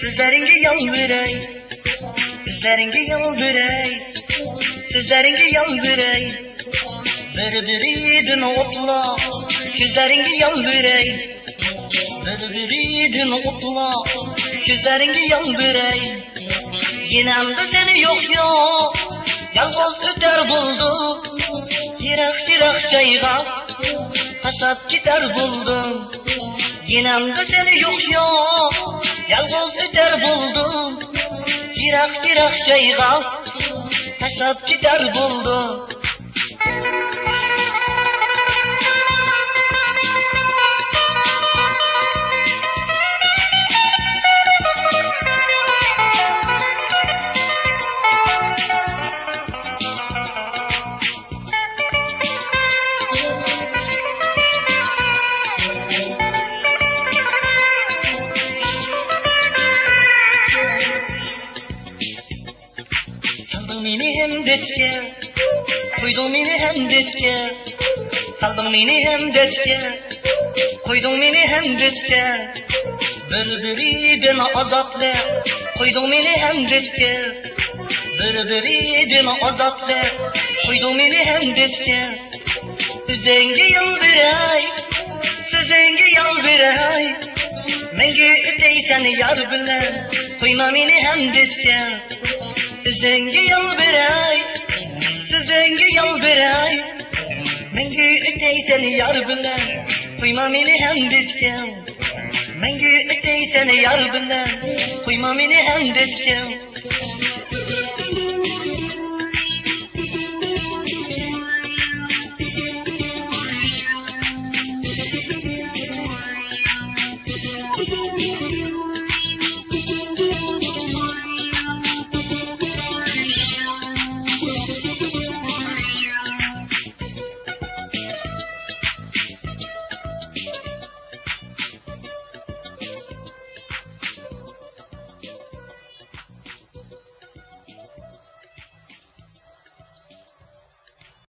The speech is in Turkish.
Sizleringe yalvarey, sizleringe yalvarey, sizleringe yalvarey. Bir-biridin otla, gözleringe yalvarey. Bir-biridin otla, gözleringe yalvarey. Yinemde seni yok yok, yalnız öter buldum. Yirak çayga, hasat gider buldum. Yinemde seni yok yok, yalnız öter buldum. Yirak çayga, hasat gider buldum. Detke, koydun beni hem detke, saldın beni hem detke, koydun beni hem detke. Bir-biriden azapla, koydun beni hem detke. Bir-biriden azapla, koydun beni hem detke. Üzenge yalvarey, sizenge yalvarey. Menge öteysen yar bilen, koyma beni hem detke. Üzenge yalvarey, sizenge yalvarey. Menge öteysen yar bilen, koyma beni hem detken. Menge öteysen yar bilen, koyma beni hem detken.